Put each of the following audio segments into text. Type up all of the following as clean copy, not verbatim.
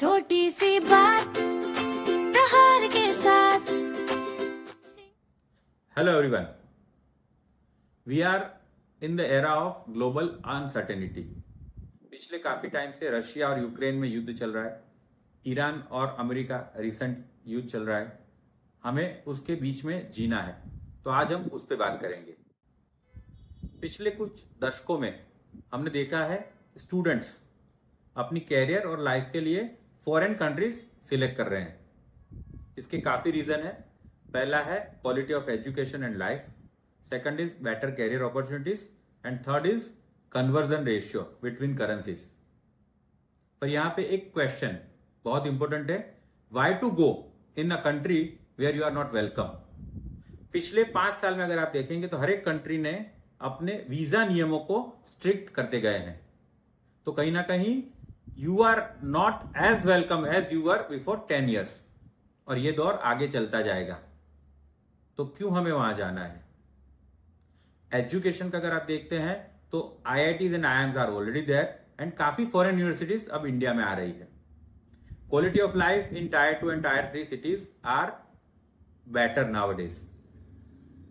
छोटी सी बात प्रहार के साथ। Hello everyone. We are in the era of global uncertainty. पिछले काफी टाइम से रशिया और यूक्रेन में युद्ध चल रहा है, ईरान और अमेरिका रिसेंट युद्ध चल रहा है। हमें उसके बीच में जीना है, तो आज हम उस पर बात करेंगे। पिछले कुछ दशकों में हमने देखा है स्टूडेंट्स अपनी कैरियर और लाइफ के लिए फॉरेन कंट्रीज सिलेक्ट कर रहे हैं। इसके काफी रीजन है। पहला है quality of education and life, second is better career opportunities and third is conversion ratio between currencies. पर यहां पे एक क्वेश्चन बहुत इंपॉर्टेंट है, why to go in a country where you are not welcome. पिछले 5 साल में अगर आप देखेंगे तो हर एक कंट्री ने अपने वीजा नियमों को स्ट्रिक्ट करते गए हैं, तो कहीं ना कहीं you are not as welcome as you are before 10 years, और ये दौर आगे चलता जाएगा। तो क्यों हमें वहां जाना है? एजुकेशन का अगर आप देखते हैं तो IITs and IIMs are already there and काफी फॉरेन यूनिवर्सिटीज अब इंडिया में आ रही है। Quality of life in Tier 2 and Tier 3 cities are better nowadays.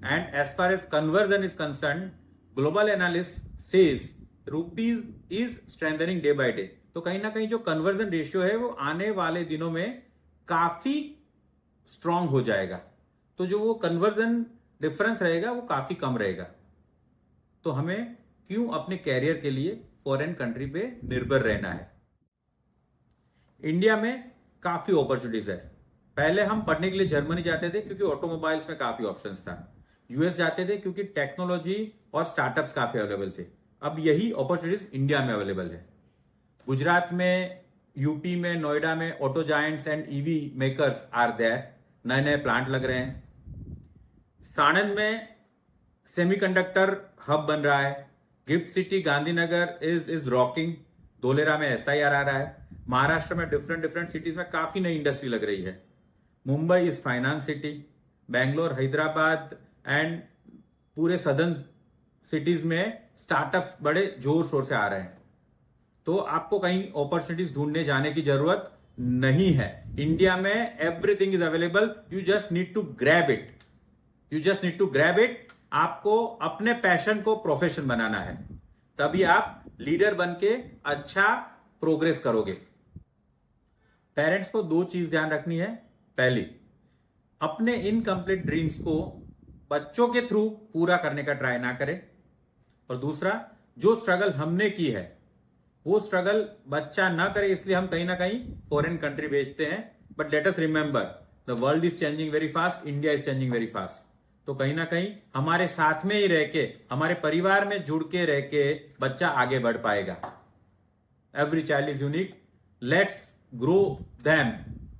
And as far as conversion is concerned, global analyst says rupees is strengthening day by day. तो कहीं ना कहीं जो कन्वर्जन रेशियो है वो आने वाले दिनों में काफी स्ट्रांग हो जाएगा, तो जो वो कन्वर्जन डिफरेंस रहेगा वो काफी कम रहेगा। तो हमें क्यों अपने कैरियर के लिए फॉरेन कंट्री पे निर्भर रहना है? इंडिया में काफी अपॉर्चुनिटीज है। पहले हम पढ़ने के लिए जर्मनी जाते थे क्योंकि ऑटोमोबाइल्स में काफी ऑप्शंस था, यूएस जाते थे क्योंकि टेक्नोलॉजी और स्टार्टअप्स काफी अवेलेबल थे। अब यही अपॉर्चुनिटीज इंडिया में अवेलेबल है। गुजरात में, यूपी में, नोएडा में auto giants and EV makers are there, नए नए प्लांट लग रहे हैं। साणंद में सेमीकंडक्टर हब बन रहा है। Gift city Gandhinagar is rocking. Dholera में SIR आ रहा है। महाराष्ट्र में डिफरेंट सिटीज में काफी नई इंडस्ट्री लग रही है। Mumbai is finance city. Bangalore, Hyderabad and पूरे सदर्न सिटीज में स्टार्टअप्स बड़े जोर शोर से आ रहे हैं। तो आपको कहीं अपॉर्चुनिटीज ढूंढने जाने की जरूरत नहीं है। इंडिया में everything is available, you just need to grab it. आपको अपने पैशन को प्रोफेशन बनाना है, तभी आप लीडर बन के अच्छा प्रोग्रेस करोगे। पेरेंट्स को 2 चीज ध्यान रखनी है। पहली, अपने इनकम्प्लीट ड्रीम्स को बच्चों के थ्रू पूरा करने का ट्राई ना करें, और दूसरा, जो स्ट्रगल हमने की है वो स्ट्रगल बच्चा ना करे, इसलिए हम कहीं ना कहीं फॉरेन कंट्री भेजते हैं। But let us remember, the world is changing very fast, India is changing very fast. तो कहीं ना कहीं हमारे साथ में ही रह के, हमारे परिवार में जुड़ के रह के बच्चा आगे बढ़ पाएगा। Every child is unique, let's grow them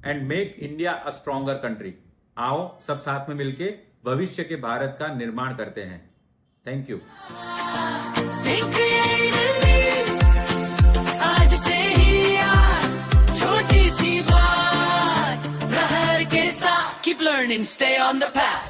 and make India a stronger country. आओ सब साथ में मिलके भविष्य के भारत का निर्माण करते हैं। Thank you. आज से ही यार, छोटी सी बात प्रहार के साथ। Keep learning, stay on the path.